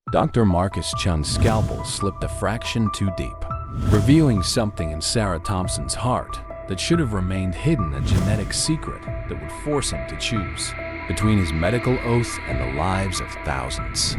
Dr. Marcus Chun's scalpel slipped a fraction too deep, revealing something in Sarah Thompson's heart that should have remained hidden, a genetic secret that would force him to choose between his medical oath and the lives of thousands.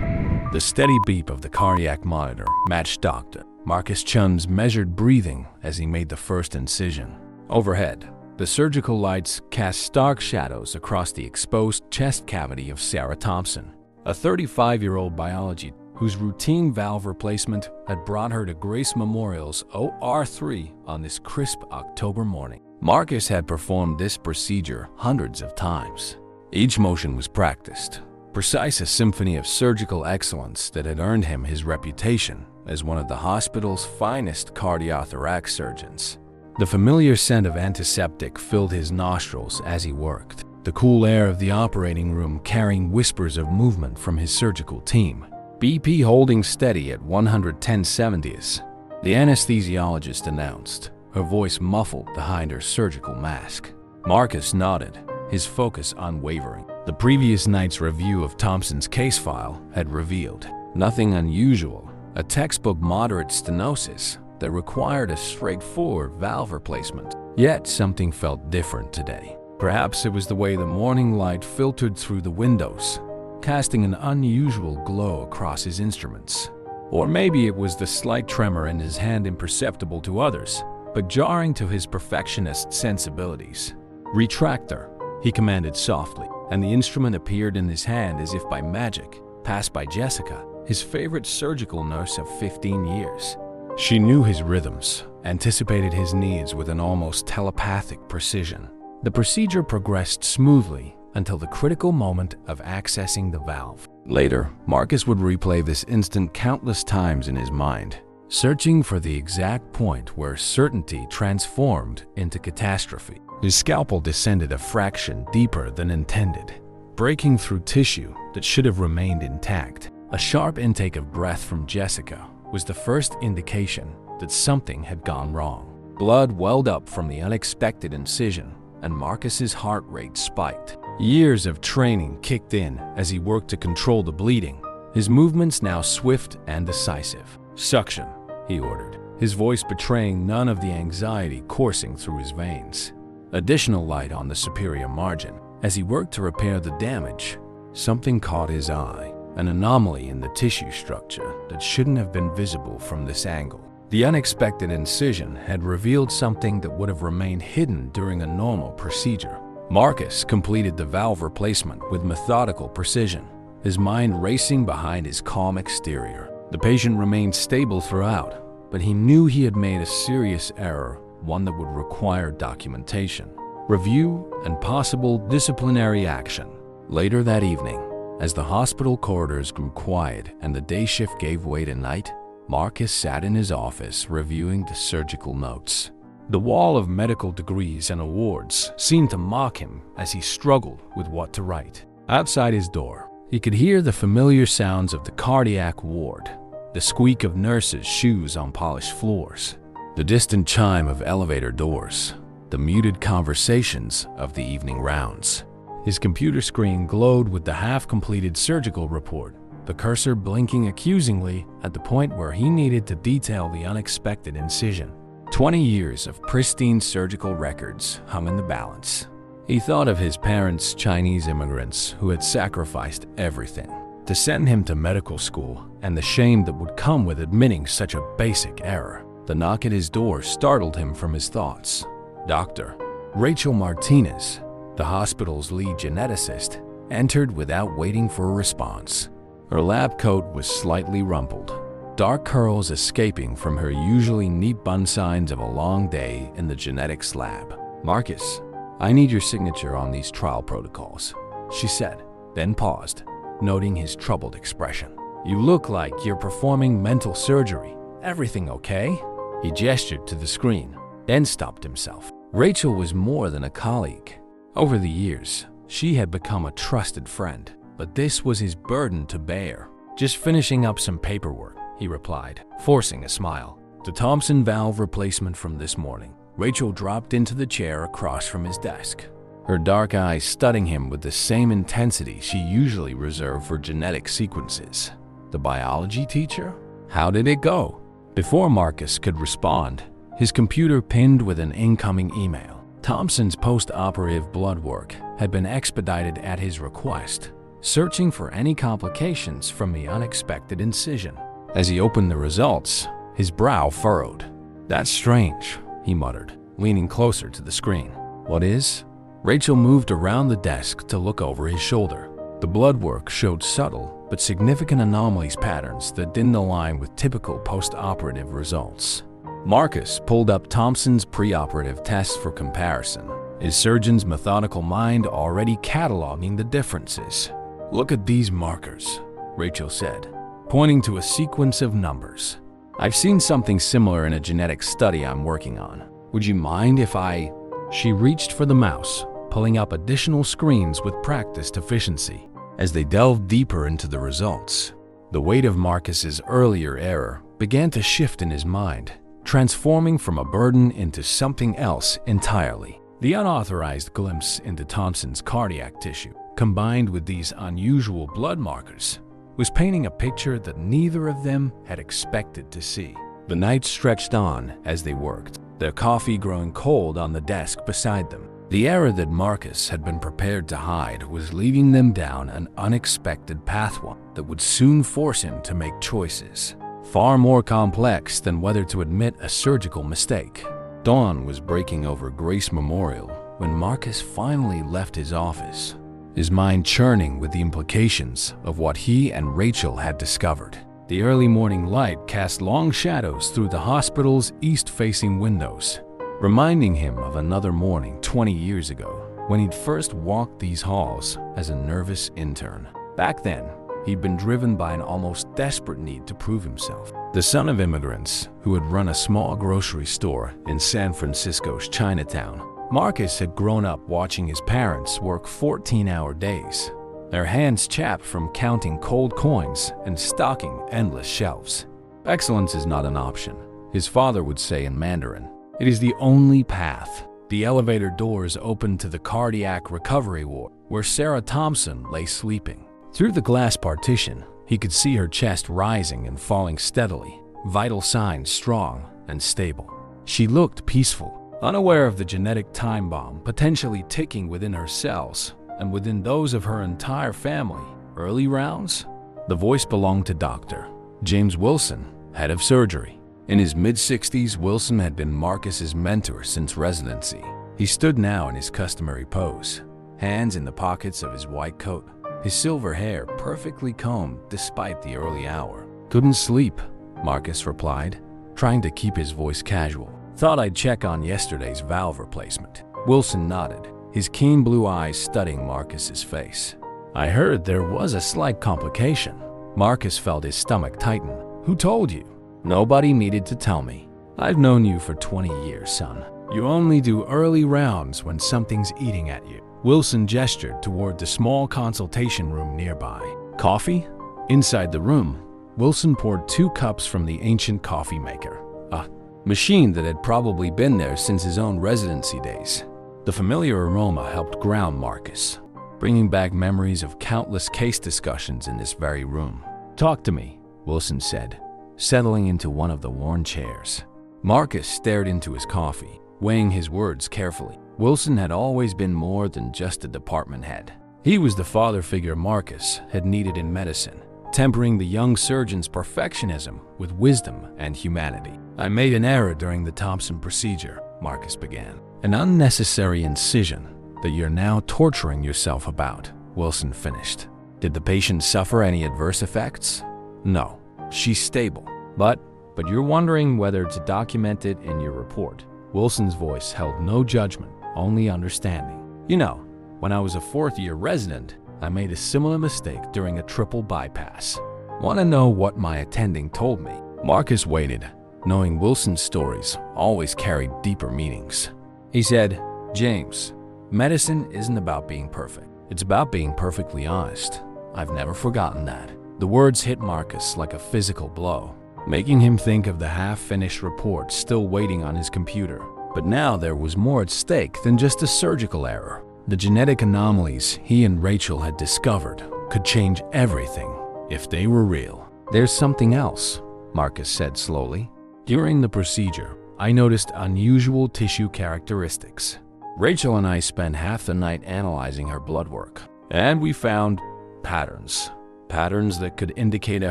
The steady beep of the cardiac monitor matched Dr. Marcus Chun's measured breathing as he made the first incision. Overhead, the surgical lights cast stark shadows across the exposed chest cavity of Sarah Thompson, a 35-year-old biology whose routine valve replacement had brought her to Grace Memorial's OR3 on this crisp October morning. Marcus had performed this procedure hundreds of times. Each motion was practiced, precise, a symphony of surgical excellence that had earned him his reputation as one of the hospital's finest cardiothoracic surgeons. The familiar scent of antiseptic filled his nostrils as he worked, the cool air of the operating room carrying whispers of movement from his surgical team. BP holding steady at 110/70s, the anesthesiologist announced, her voice muffled behind her surgical mask. Marcus nodded, his focus unwavering. The previous night's review of Thompson's case file had revealed nothing unusual, a textbook moderate stenosis that required a straightforward valve replacement. Yet something felt different today. Perhaps it was the way the morning light filtered through the windows, casting an unusual glow across his instruments. Or maybe it was the slight tremor in his hand, imperceptible to others, but jarring to his perfectionist sensibilities. "Retractor," he commanded softly, and the instrument appeared in his hand as if by magic, passed by Jessica, his favorite surgical nurse of 15 years. She knew his rhythms, anticipated his needs with an almost telepathic precision. The procedure progressed smoothly until the critical moment of accessing the valve. Later, Marcus would replay this instant countless times in his mind, searching for the exact point where certainty transformed into catastrophe. His scalpel descended a fraction deeper than intended, breaking through tissue that should have remained intact. A sharp intake of breath from Jessica was the first indication that something had gone wrong. Blood welled up from the unexpected incision, and Marcus's heart rate spiked. Years of training kicked in as he worked to control the bleeding, his movements now swift and decisive. "Suction," he ordered, his voice betraying none of the anxiety coursing through his veins. Additional light on the superior margin. As he worked to repair the damage, something caught his eye, an anomaly in the tissue structure that shouldn't have been visible from this angle. The unexpected incision had revealed something that would have remained hidden during a normal procedure. Marcus completed the valve replacement with methodical precision, his mind racing behind his calm exterior. The patient remained stable throughout, but he knew he had made a serious error, one that would require documentation, review, and possible disciplinary action. Later that evening, as the hospital corridors grew quiet and the day shift gave way to night, Marcus sat in his office reviewing the surgical notes. The wall of medical degrees and awards seemed to mock him as he struggled with what to write. Outside his door, he could hear the familiar sounds of the cardiac ward, the squeak of nurses' shoes on polished floors, the distant chime of elevator doors, the muted conversations of the evening rounds. His computer screen glowed with the half-completed surgical report, the cursor blinking accusingly at the point where he needed to detail the unexpected incision. 20 years of pristine surgical records hung in the balance. He thought of his parents, Chinese immigrants who had sacrificed everything to send him to medical school, and the shame that would come with admitting such a basic error. The knock at his door startled him from his thoughts. Dr. Rachel Martinez, the hospital's lead geneticist, entered without waiting for a response. Her lab coat was slightly rumpled, dark curls escaping from her usually neat bun, signs of a long day in the genetics lab. "Marcus, I need your signature on these trial protocols," she said, then paused, noting his troubled expression. "You look like you're performing mental surgery. Everything okay?" He gestured to the screen, then stopped himself. Rachel was more than a colleague. Over the years, she had become a trusted friend, but this was his burden to bear. "Just finishing up some paperwork," he replied, forcing a smile. "The Thompson valve replacement from this morning." Rachel dropped into the chair across from his desk, her dark eyes studying him with the same intensity she usually reserved for genetic sequences. The biology teacher? How did it go? Before Marcus could respond, his computer pinged with an incoming email. Thompson's post-operative blood work had been expedited at his request, searching for any complications from the unexpected incision. As he opened the results, his brow furrowed. "That's strange," he muttered, leaning closer to the screen. "What is?" Rachel moved around the desk to look over his shoulder. The blood work showed subtle but significant anomalies patterns that didn't align with typical post-operative results. Marcus pulled up Thompson's preoperative tests for comparison, his surgeon's methodical mind already cataloging the differences. "Look at these markers," Rachel said, pointing to a sequence of numbers. "I've seen something similar in a genetic study I'm working on. Would you mind if I—" She reached for the mouse, pulling up additional screens with practiced efficiency. As they delved deeper into the results, the weight of Marcus's earlier error began to shift in his mind, transforming from a burden into something else entirely. The unauthorized glimpse into Thompson's cardiac tissue, combined with these unusual blood markers, was painting a picture that neither of them had expected to see. The night stretched on as they worked, their coffee growing cold on the desk beside them. The error that Marcus had been prepared to hide was leading them down an unexpected pathway that would soon force him to make choices, far more complex than whether to admit a surgical mistake. Dawn was breaking over Grace Memorial when Marcus finally left his office, his mind churning with the implications of what he and Rachel had discovered. The early morning light cast long shadows through the hospital's east-facing windows, reminding him of another morning 20 years ago when he'd first walked these halls as a nervous intern. Back then, he'd been driven by an almost desperate need to prove himself. The son of immigrants who had run a small grocery store in San Francisco's Chinatown, Marcus had grown up watching his parents work 14-hour days, their hands chapped from counting cold coins and stocking endless shelves. "Excellence is not an option," his father would say in Mandarin. "It is the only path." The elevator doors opened to the cardiac recovery ward, where Sarah Thompson lay sleeping. Through the glass partition, he could see her chest rising and falling steadily, vital signs strong and stable. She looked peaceful, unaware of the genetic time bomb potentially ticking within her cells and within those of her entire family. "Early rounds?" The voice belonged to Dr. James Wilson, head of surgery. In his mid-60s, Wilson had been Marcus's mentor since residency. He stood now in his customary pose, hands in the pockets of his white coat, his silver hair perfectly combed despite the early hour. "Couldn't sleep," Marcus replied, trying to keep his voice casual. "Thought I'd check on yesterday's valve replacement." Wilson nodded, his keen blue eyes studying Marcus's face. "I heard there was a slight complication." Marcus felt his stomach tighten. "Who told you?" "Nobody needed to tell me. I've known you for 20 years, son. You only do early rounds when something's eating at you." Wilson gestured toward the small consultation room nearby. "Coffee?" Inside the room, Wilson poured 2 cups from the ancient coffee maker, a machine that had probably been there since his own residency days. The familiar aroma helped ground Marcus, bringing back memories of countless case discussions in this very room. "Talk to me," Wilson said, settling into one of the worn chairs. Marcus stared into his coffee, weighing his words carefully. Wilson had always been more than just a department head. He was the father figure Marcus had needed in medicine, tempering the young surgeon's perfectionism with wisdom and humanity. "I made an error during the Thompson procedure," Marcus began. "An unnecessary incision that you're now torturing yourself about," Wilson finished. "Did the patient suffer any adverse effects?" "No. She's stable. But you're wondering whether to document it in your report." Wilson's voice held no judgment, only understanding. "You know, when I was a 4th-year resident, I made a similar mistake during a triple bypass. Want to know what my attending told me?" Marcus waited, knowing Wilson's stories always carried deeper meanings. He said, "James, medicine isn't about being perfect. It's about being perfectly honest. I've never forgotten that." The words hit Marcus like a physical blow, making him think of the half-finished report still waiting on his computer. But now there was more at stake than just a surgical error. The genetic anomalies he and Rachel had discovered could change everything if they were real. "There's something else," Marcus said slowly. "During the procedure, I noticed unusual tissue characteristics. Rachel and I spent half the night analyzing her blood work, and we found patterns. Patterns that could indicate a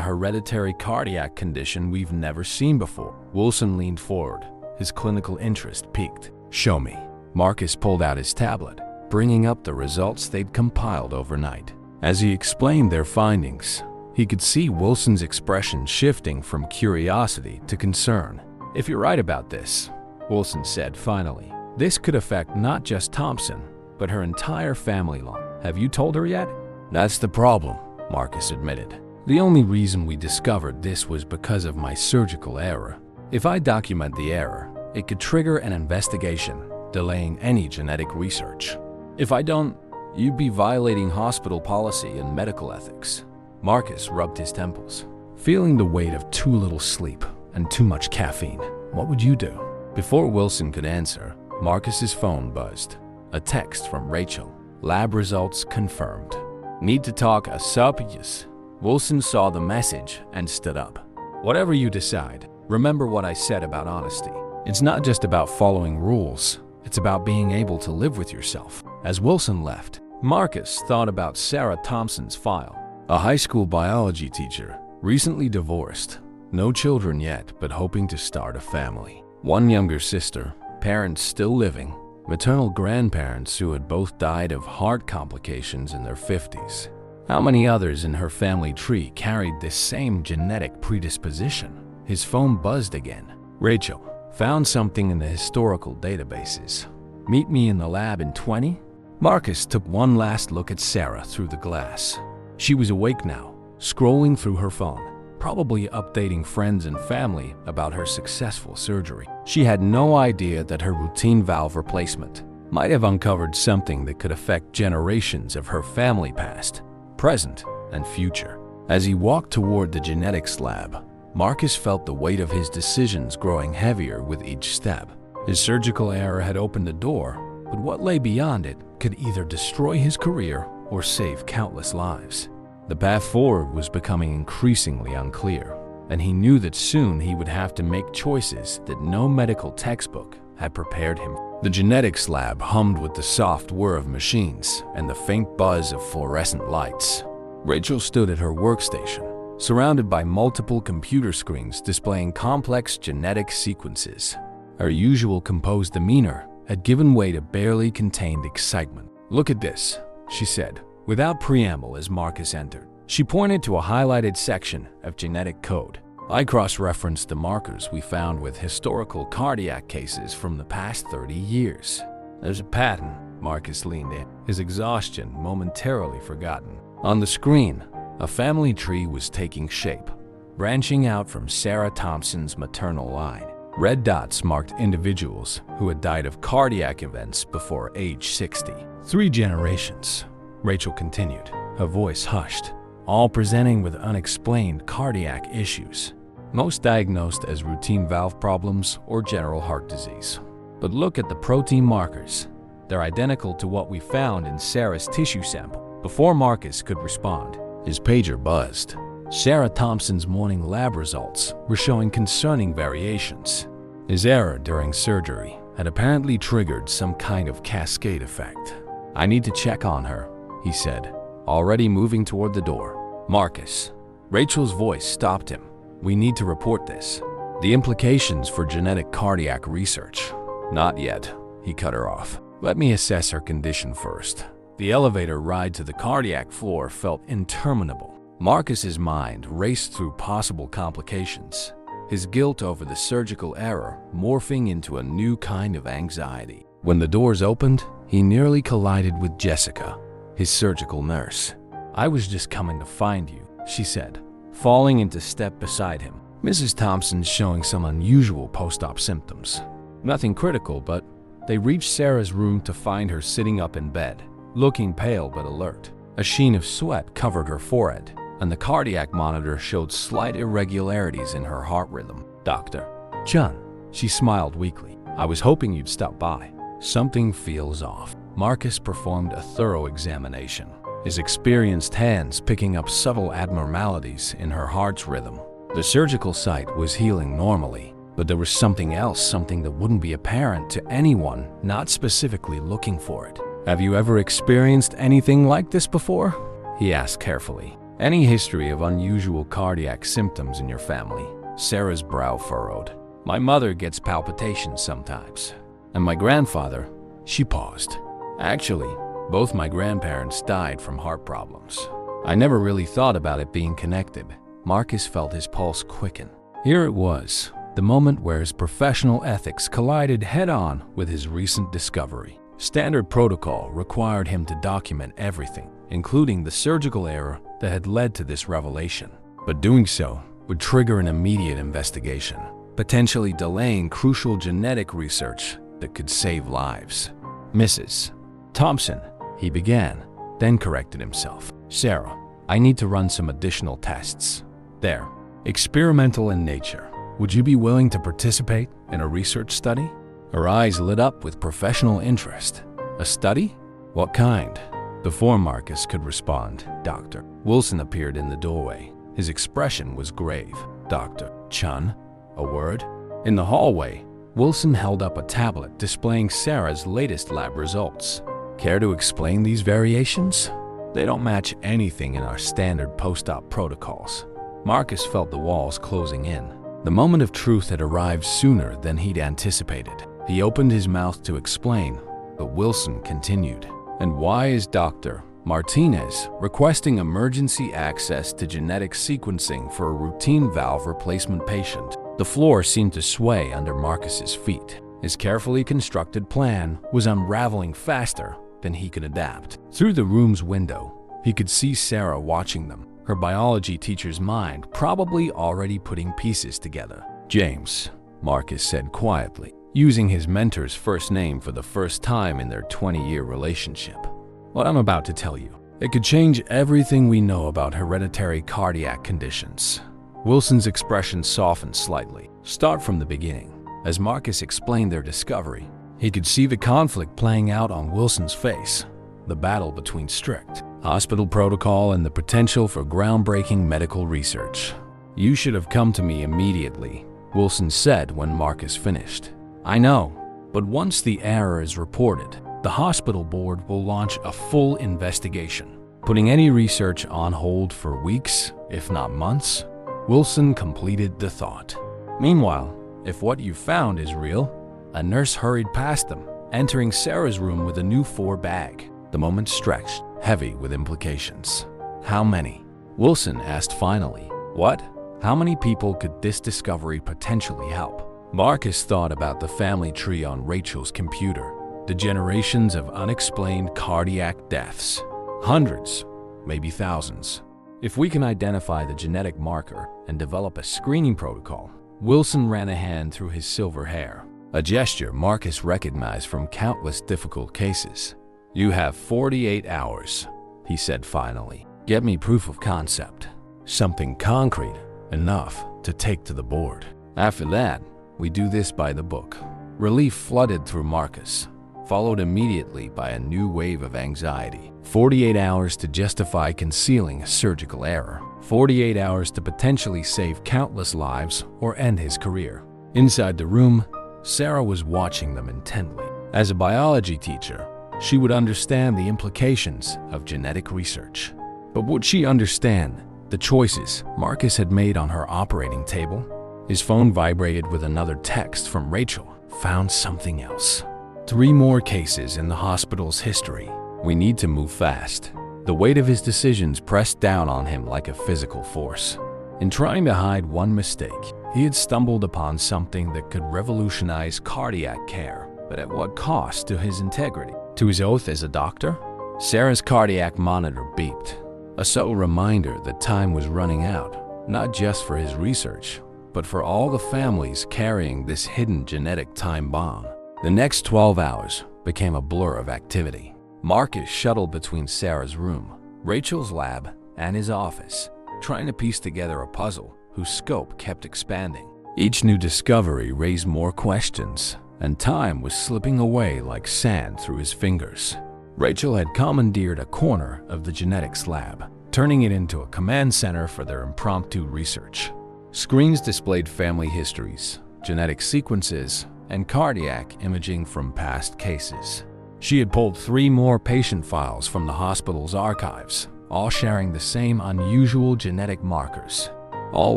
hereditary cardiac condition we've never seen before." Wilson leaned forward, his clinical interest piqued. "Show me." Marcus pulled out his tablet, bringing up the results they'd compiled overnight. As he explained their findings, he could see Wilson's expression shifting from curiosity to concern. "If you're right about this," Wilson said finally, "this could affect not just Thompson, but her entire family line. Have you told her yet?" "That's the problem," Marcus admitted. "The only reason we discovered this was because of my surgical error. If I document the error, it could trigger an investigation, delaying any genetic research. If I don't, you'd be violating hospital policy and medical ethics." Marcus rubbed his temples, feeling the weight of too little sleep and too much caffeine. "What would you do?" Before Wilson could answer, Marcus's phone buzzed. A text from Rachel. "Lab results confirmed. Need to talk ASAP." Wilson saw the message and stood up. "Whatever you decide, remember what I said about honesty. It's not just about following rules, it's about being able to live with yourself." As Wilson left, Marcus thought about Sarah Thompson's file. A high school biology teacher, recently divorced, no children yet, but hoping to start a family. One younger sister, parents still living, maternal grandparents who had both died of heart complications in their 50s. How many others in her family tree carried this same genetic predisposition? His phone buzzed again. "Rachel, found something in the historical databases. Meet me in the lab in 20? Marcus took one last look at Sarah through the glass. She was awake now, scrolling through her phone, probably updating friends and family about her successful surgery. She had no idea that her routine valve replacement might have uncovered something that could affect generations of her family past, present, and future. As he walked toward the genetics lab, Marcus felt the weight of his decisions growing heavier with each step. His surgical error had opened the door, but what lay beyond it could either destroy his career or save countless lives. The path forward was becoming increasingly unclear, and he knew that soon he would have to make choices that no medical textbook had prepared him. The genetics lab hummed with the soft whir of machines and the faint buzz of fluorescent lights. Rachel stood at her workstation, surrounded by multiple computer screens displaying complex genetic sequences. Her usual composed demeanor had given way to barely contained excitement. "Look at this," she said, without preamble as Marcus entered. She pointed to a highlighted section of genetic code. "I cross-referenced the markers we found with historical cardiac cases from the past 30 years. There's a pattern." Marcus leaned in, his exhaustion momentarily forgotten. On the screen, a family tree was taking shape, branching out from Sarah Thompson's maternal line. Red dots marked individuals who had died of cardiac events before age 60. 3 generations, Rachel continued, her voice hushed, all presenting with unexplained cardiac issues, most diagnosed as routine valve problems or general heart disease. But look at the protein markers. They're identical to what we found in Sarah's tissue sample. Before Marcus could respond, his pager buzzed. Sarah Thompson's morning lab results were showing concerning variations. His error during surgery had apparently triggered some kind of cascade effect. "I need to check on her," he said, already moving toward the door. "Marcus." Rachel's voice stopped him. "We need to report this. The implications for genetic cardiac research." "Not yet," he cut her off. "Let me assess her condition first." The elevator ride to the cardiac floor felt interminable. Marcus's mind raced through possible complications, his guilt over the surgical error morphing into a new kind of anxiety. When the doors opened, he nearly collided with Jessica, his surgical nurse. "I was just coming to find you," she said, falling into step beside him. "Mrs. Thompson's showing some unusual post-op symptoms. Nothing critical, but..." They reached Sarah's room to find her sitting up in bed, looking pale but alert. A sheen of sweat covered her forehead, and the cardiac monitor showed slight irregularities in her heart rhythm. "Dr. Chun," she smiled weakly. "I was hoping you'd stop by. Something feels off." Marcus performed a thorough examination. his experienced hands picking up subtle abnormalities in her heart's rhythm. The surgical site was healing normally, but there was something else, something that wouldn't be apparent to anyone not specifically looking for it. "Have you ever experienced anything like this before?" he asked carefully. "Any history of unusual cardiac symptoms in your family?" Sarah's brow furrowed. "My mother gets palpitations sometimes. And my grandfather," she paused. "Actually, both my grandparents died from heart problems." I never really thought about it being connected. Marcus felt his pulse quicken. Here it was, the moment where his professional ethics collided head-on with his recent discovery. Standard protocol required him to document everything, including the surgical error that had led to this revelation. But doing so would trigger an immediate investigation, potentially delaying crucial genetic research that could save lives. "Mrs. Thompson," he began, then corrected himself. "Sarah, I need to run some additional tests. They're experimental in nature. Would you be willing to participate in a research study?" Her eyes lit up with professional interest. "A study? What kind?" Before Marcus could respond, Dr. Wilson appeared in the doorway. His expression was grave. "Dr. Chun, a word?" In the hallway, Wilson held up a tablet displaying Sarah's latest lab results. "Care to explain these variations? They don't match anything in our standard post-op protocols." Marcus felt the walls closing in. The moment of truth had arrived sooner than he'd anticipated. He opened his mouth to explain, but Wilson continued. "And why is Dr. Martinez requesting emergency access to genetic sequencing for a routine valve replacement patient?" The floor seemed to sway under Marcus's feet. His carefully constructed plan was unraveling faster than he could adapt. Through the room's window, he could see Sarah watching them, her biology teacher's mind probably already putting pieces together. "James," Marcus said quietly, using his mentor's first name for the first time in their 20-year relationship. "What I'm about to tell you, it could change everything we know about hereditary cardiac conditions." Wilson's expression softened slightly. "Start from the beginning." As Marcus explained their discovery, he could see the conflict playing out on Wilson's face, the battle between strict hospital protocol and the potential for groundbreaking medical research. "You should have come to me immediately," Wilson said when Marcus finished. "I know, but once the error is reported, the hospital board will launch a full investigation, putting any research on hold for weeks, if not months." Wilson completed the thought. "Meanwhile, if what you found is real," a nurse hurried past them, entering Sarah's room with a new 4 bag. The moment stretched, heavy with implications. "How many?" Wilson asked finally. "What? How many people could this discovery potentially help?" Marcus thought about the family tree on Rachel's computer, the generations of unexplained cardiac deaths. Hundreds, maybe thousands. If we can identify the genetic marker and develop a screening protocol. Wilson ran a hand through his silver hair, a gesture Marcus recognized from countless difficult cases. "You have 48 hours, he said finally. "Get me proof of concept. Something concrete enough to take to the board. After that, we do this by the book." Relief flooded through Marcus, followed immediately by a new wave of anxiety. 48 hours to justify concealing a surgical error. 48 hours to potentially save countless lives or end his career. Inside the room, Sarah was watching them intently. As a biology teacher, she would understand the implications of genetic research. But would she understand the choices Marcus had made on her operating table? His phone vibrated with another text from Rachel. "Found something else. 3 more cases in the hospital's history. We need to move fast." The weight of his decisions pressed down on him like a physical force. In trying to hide one mistake, he had stumbled upon something that could revolutionize cardiac care. But at what cost to his integrity? To his oath as a doctor? Sarah's cardiac monitor beeped, a subtle reminder that time was running out, not just for his research, but for all the families carrying this hidden genetic time bomb. The next 12 hours became a blur of activity. Marcus shuttled between Sarah's room, Rachel's lab, and his office, trying to piece together a puzzle whose scope kept expanding. Each new discovery raised more questions, and time was slipping away like sand through his fingers. Rachel had commandeered a corner of the genetics lab, turning it into a command center for their impromptu research. Screens displayed family histories, genetic sequences, and cardiac imaging from past cases. She had pulled 3 more patient files from the hospital's archives, all sharing the same unusual genetic markers, all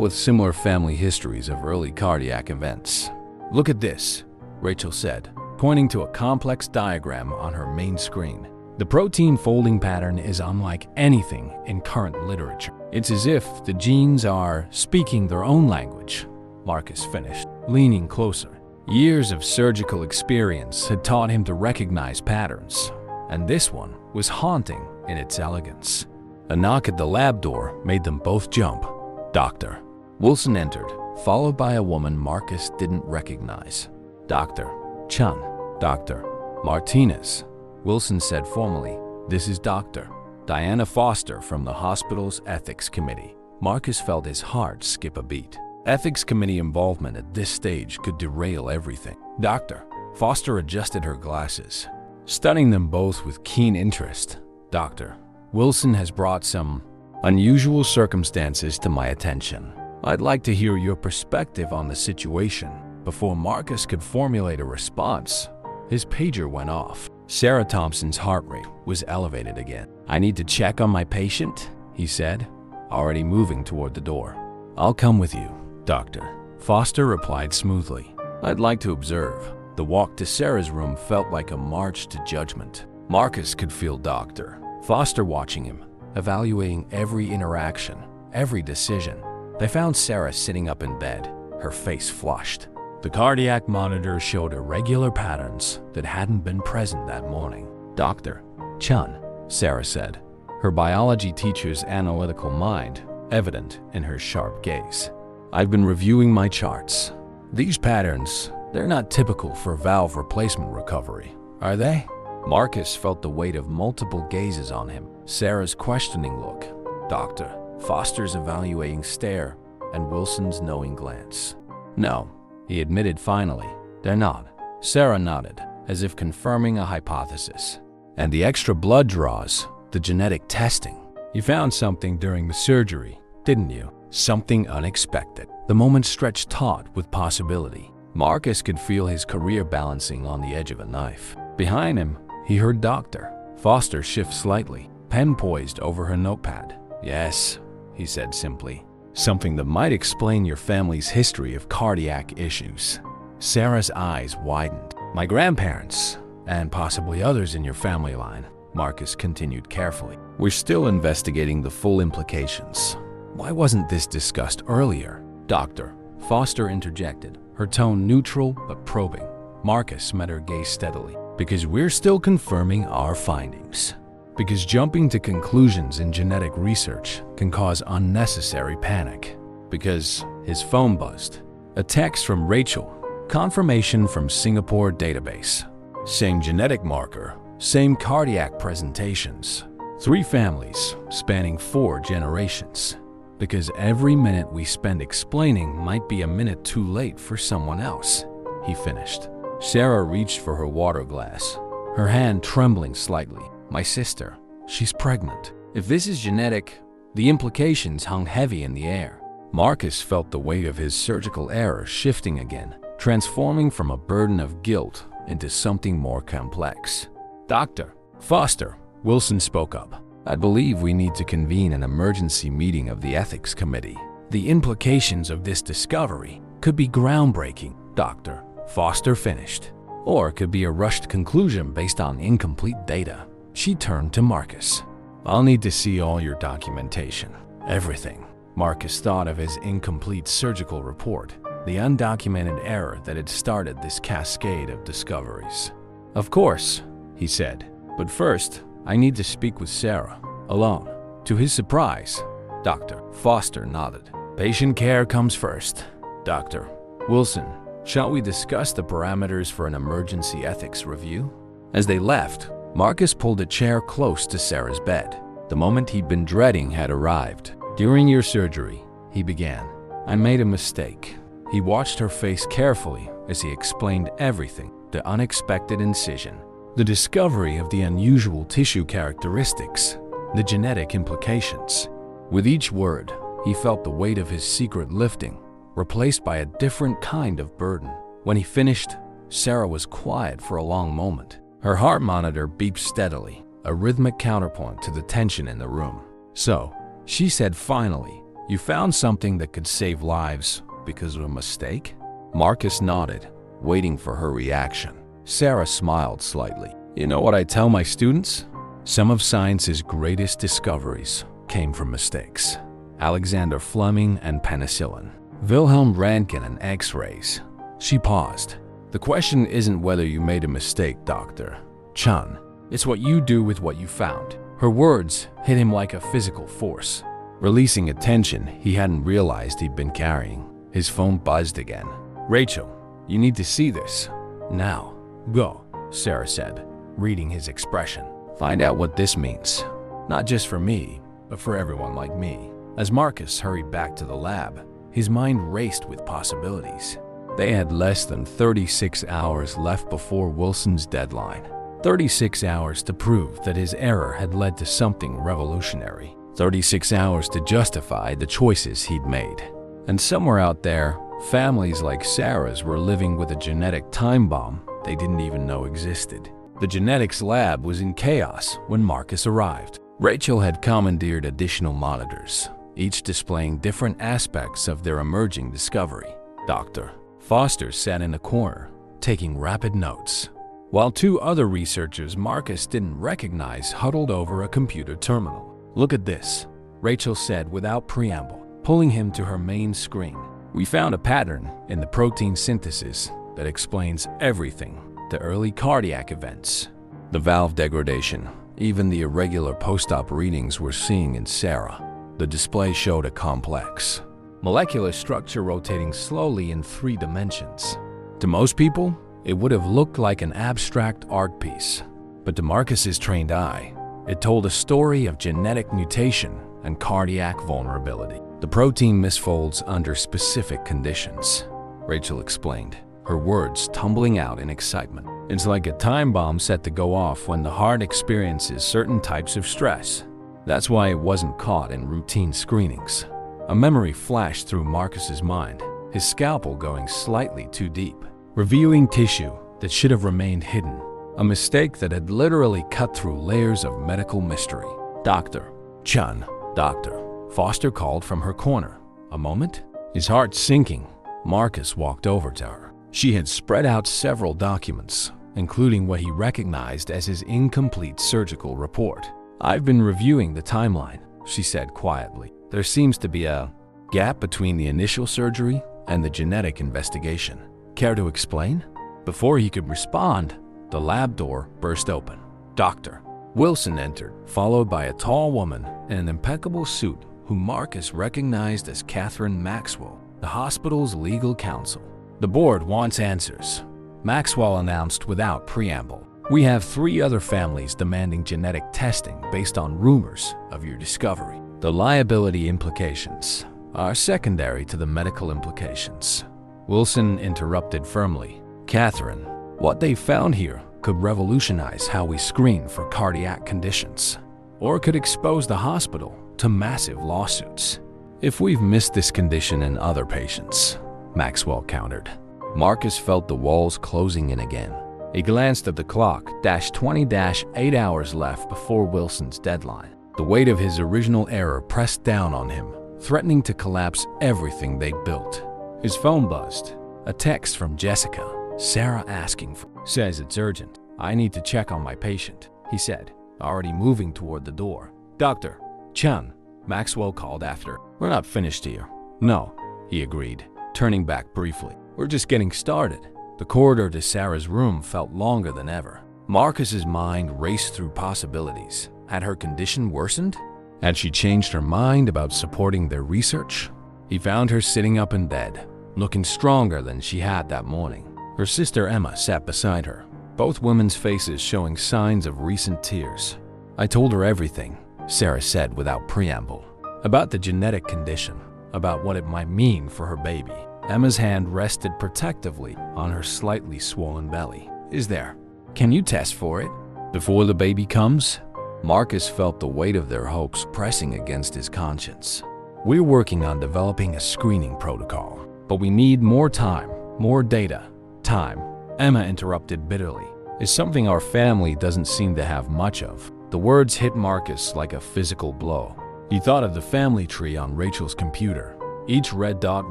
with similar family histories of early cardiac events. "Look at this," Rachel said, pointing to a complex diagram on her main screen. "The protein folding pattern is unlike anything in current literature. It's as if the genes are speaking their own language," Marcus finished, leaning closer. Years of surgical experience had taught him to recognize patterns, and this one was haunting in its elegance. A knock at the lab door made them both jump. Dr. Wilson entered, followed by a woman Marcus didn't recognize. "Dr. Chun." "Dr. Martinez," Wilson said formally. "This is Dr. Diana Foster from the hospital's ethics committee." Marcus felt his heart skip a beat. Ethics committee involvement at this stage could derail everything. "Doctor." Foster adjusted her glasses, studying them both with keen interest. "Doctor, Wilson has brought some unusual circumstances to my attention. I'd like to hear your perspective on the situation." Before Marcus could formulate a response, his pager went off. Sarah Thompson's heart rate was elevated again. "I need to check on my patient," he said, already moving toward the door. "I'll come with you, Doctor," Foster replied smoothly. "I'd like to observe." The walk to Sarah's room felt like a march to judgment. Marcus could feel Dr. Foster watching him, evaluating every interaction, every decision. They found Sarah sitting up in bed, her face flushed. The cardiac monitor showed irregular patterns that hadn't been present that morning. "Dr. Chun," Sarah said, her biology teacher's analytical mind evident in her sharp gaze. "I've been reviewing my charts. These patterns, they're not typical for valve replacement recovery, are they?" Marcus felt the weight of multiple gazes on him. Sarah's questioning look, Dr. Foster's evaluating stare, and Wilson's knowing glance. "No," he admitted finally. "They're not." Sarah nodded, as if confirming a hypothesis. "And the extra blood draws, the genetic testing. You found something during the surgery, didn't you? Something unexpected." The moment stretched taut with possibility. Marcus could feel his career balancing on the edge of a knife. Behind him, he heard Dr. Foster shift slightly, pen poised over her notepad. "Yes," he said simply. "Something that might explain your family's history of cardiac issues." Sarah's eyes widened. "My grandparents, and possibly others in your family line," Marcus continued carefully. "We're still investigating the full implications. Why wasn't this discussed earlier?" Dr. Foster interjected, her tone neutral but probing. Marcus met her gaze steadily. "Because we're still confirming our findings. Because jumping to conclusions in genetic research can cause unnecessary panic." Because his phone buzzed. A text from Rachel. Confirmation from Singapore database. Same genetic marker, same cardiac presentations. 3 families spanning 4 generations. Because every minute we spend explaining might be a minute too late for someone else, he finished. Sarah reached for her water glass, her hand trembling slightly. "My sister, she's pregnant." If this is genetic, the implications hung heavy in the air. Marcus felt the weight of his surgical error shifting again, transforming from a burden of guilt into something more complex. "Dr. Foster," Wilson spoke up, "I believe we need to convene an emergency meeting of the ethics committee. The implications of this discovery could be groundbreaking," Dr. Foster finished, "or it could be a rushed conclusion based on incomplete data." She turned to Marcus. "I'll need to see all your documentation. Everything." Marcus thought of his incomplete surgical report, the undocumented error that had started this cascade of discoveries. "Of course," he said, "but first, I need to speak with Sarah, alone." To his surprise, Dr. Foster nodded. "Patient care comes first. Dr. Wilson, shall we discuss the parameters for an emergency ethics review?" As they left, Marcus pulled a chair close to Sarah's bed. The moment he'd been dreading had arrived. "During your surgery," he began, "I made a mistake." He watched her face carefully as he explained everything: the unexpected incision, the discovery of the unusual tissue characteristics, the genetic implications. With each word, he felt the weight of his secret lifting, replaced by a different kind of burden. When he finished, Sarah was quiet for a long moment. Her heart monitor beeped steadily, a rhythmic counterpoint to the tension in the room. "So," she said finally, "you found something that could save lives because of a mistake?" Marcus nodded, waiting for her reaction. Sarah smiled slightly. "You know what I tell my students? Some of science's greatest discoveries came from mistakes. Alexander Fleming and penicillin, Wilhelm Röntgen and X-rays." She paused. "The question isn't whether you made a mistake, Dr. Chun. It's what you do with what you found." Her words hit him like a physical force, releasing a tension he hadn't realized he'd been carrying. His phone buzzed again. "Rachel, you need to see this. Now, go," Sarah said, reading his expression. "Find out what this means. Not just for me, but for everyone like me." As Marcus hurried back to the lab, his mind raced with possibilities. They had less than 36 hours left before Wilson's deadline. 36 hours to prove that his error had led to something revolutionary. 36 hours to justify the choices he'd made. And somewhere out there, families like Sarah's were living with a genetic time bomb they didn't even know existed. The genetics lab was in chaos when Marcus arrived. Rachel had commandeered additional monitors, each displaying different aspects of their emerging discovery. Dr. Foster sat in a corner, taking rapid notes, while two other researchers Marcus didn't recognize huddled over a computer terminal. "Look at this," Rachel said without preamble, pulling him to her main screen. "We found a pattern in the protein synthesis that explains everything: the early cardiac events, the valve degradation, even the irregular post-op readings we're seeing in Sarah." The display showed a complex molecular structure rotating slowly in 3 dimensions. To most people, it would have looked like an abstract art piece, but to Marcus's trained eye, it told a story of genetic mutation and cardiac vulnerability. "The protein misfolds under specific conditions," Rachel explained, her words tumbling out in excitement. "It's like a time bomb set to go off when the heart experiences certain types of stress. That's why it wasn't caught in routine screenings." A memory flashed through Marcus's mind, his scalpel going slightly too deep, revealing tissue that should have remained hidden. A mistake that had literally cut through layers of medical mystery. "Dr. Chun, Dr. Foster called from her corner. "A moment?" His heart sinking, Marcus walked over to her. She had spread out several documents, including what he recognized as his incomplete surgical report. "I've been reviewing the timeline," she said quietly. "There seems to be a gap between the initial surgery and the genetic investigation. Care to explain?" Before he could respond, the lab door burst open. Dr. Wilson entered, followed by a tall woman in an impeccable suit whom Marcus recognized as Catherine Maxwell, the hospital's legal counsel. "The board wants answers," Maxwell announced without preamble. "We have 3 other families demanding genetic testing based on rumors of your discovery. The liability implications are secondary to the medical implications." Wilson interrupted firmly. "Catherine, what they found here could revolutionize how we screen for cardiac conditions, or could expose the hospital to massive lawsuits if we've missed this condition in other patients," Maxwell countered. Marcus felt the walls closing in again. He glanced at the clock, 20-8 hours left before Wilson's deadline. The weight of his original error pressed down on him, threatening to collapse everything they'd built. His phone buzzed. A text from Jessica. "Sarah asking for..." "Says it's urgent. I need to check on my patient," he said, already moving toward the door. "Dr. Chun," Maxwell called after. "We're not finished here." "No," he agreed, turning back briefly. "We're just getting started." The corridor to Sarah's room felt longer than ever. Marcus's mind raced through possibilities. Had her condition worsened? Had she changed her mind about supporting their research? He found her sitting up in bed, looking stronger than she had that morning. Her sister Emma sat beside her, both women's faces showing signs of recent tears. "I told her everything," Sarah said without preamble, "about the genetic condition, about what it might mean for her baby." Emma's hand rested protectively on her slightly swollen belly. "Is there Can you test for it before the baby comes? Marcus felt the weight of their hopes pressing against his conscience. We're working on developing a screening protocol, but we need more time, more data. Time, Emma interrupted bitterly, is something our family doesn't seem to have much of. The words hit Marcus like a physical blow. He thought of the family tree on Rachel's computer, each red dot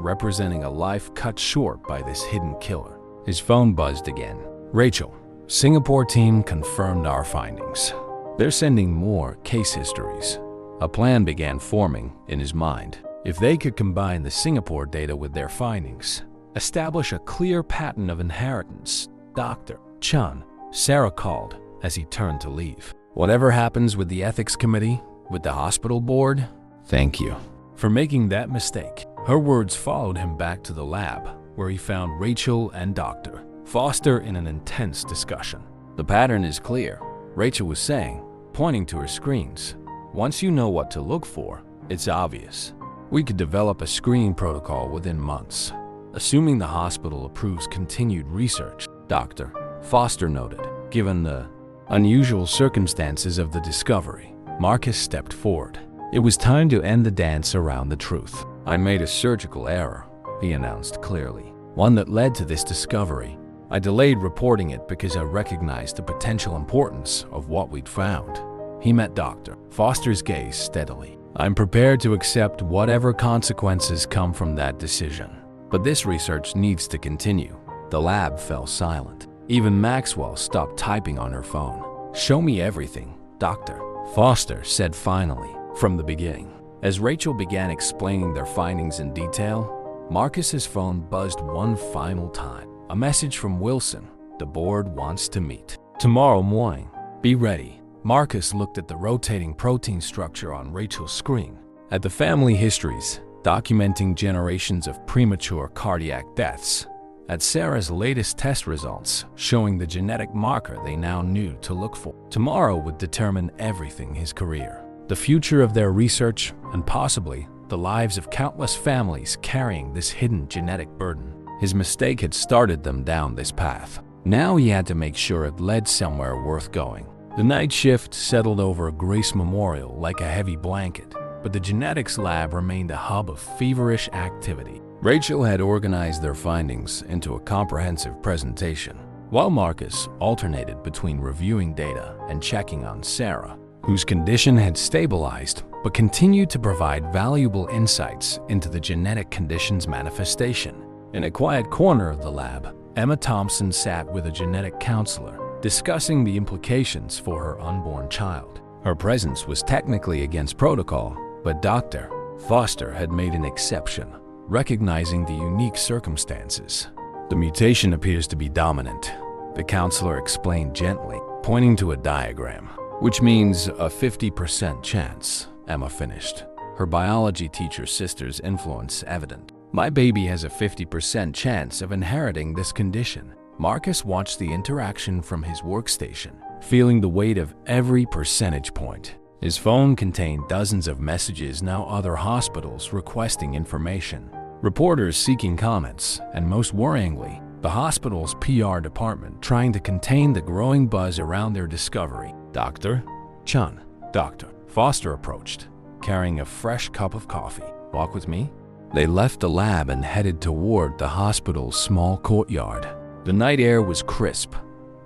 representing a life cut short by this hidden killer. His phone buzzed again. Rachel, Singapore team confirmed our findings. They're sending more case histories. A plan began forming in his mind. If they could combine the Singapore data with their findings, establish a clear pattern of inheritance. Dr. Chun, Sarah called as he turned to leave. Whatever happens with the ethics committee, with the hospital board, thank you for making that mistake. Her words followed him back to the lab, where he found Rachel and Dr. Foster in an intense discussion. The pattern is clear, Rachel was saying, pointing to her screens. Once you know what to look for, it's obvious. We could develop a screening protocol within months, assuming the hospital approves continued research, Dr. Foster noted. Given the unusual circumstances of the discovery, Marcus stepped forward. It was time to end the dance around the truth. I made a surgical error, he announced clearly, one that led to this discovery. I delayed reporting it because I recognized the potential importance of what we'd found. He met Dr. Foster's gaze steadily. I'm prepared to accept whatever consequences come from that decision. But this research needs to continue. The lab fell silent. Even Maxwell stopped typing on her phone. Show me everything, Dr. Foster said finally, from the beginning. As Rachel began explaining their findings in detail, Marcus's phone buzzed one final time. A message from Wilson. The board wants to meet tomorrow morning. Be ready. Marcus looked at the rotating protein structure on Rachel's screen, at the family histories documenting generations of premature cardiac deaths, at Sarah's latest test results showing the genetic marker they now knew to look for. Tomorrow would determine everything: his career, the future of their research, and possibly the lives of countless families carrying this hidden genetic burden. His mistake had started them down this path. Now he had to make sure it led somewhere worth going. The night shift settled over Grace Memorial like a heavy blanket, but the genetics lab remained a hub of feverish activity. Rachel had organized their findings into a comprehensive presentation, while Marcus alternated between reviewing data and checking on Sarah, whose condition had stabilized but continued to provide valuable insights into the genetic condition's manifestation. In a quiet corner of the lab, Emma Thompson sat with a genetic counselor, discussing the implications for her unborn child. Her presence was technically against protocol, but Dr. Foster had made an exception, recognizing the unique circumstances. The mutation appears to be dominant, the counselor explained gently, pointing to a diagram, which means a 50% chance, Emma finished, her biology teacher sister's influence evident. My baby has a 50% chance of inheriting this condition. Marcus watched the interaction from his workstation, feeling the weight of every percentage point. His phone contained dozens of messages, now other hospitals requesting information, reporters seeking comments, and most worryingly, the hospital's PR department trying to contain the growing buzz around their discovery. Dr. Chun. Dr. Foster approached, carrying a fresh cup of coffee. Walk with me? They left the lab and headed toward the hospital's small courtyard. The night air was crisp,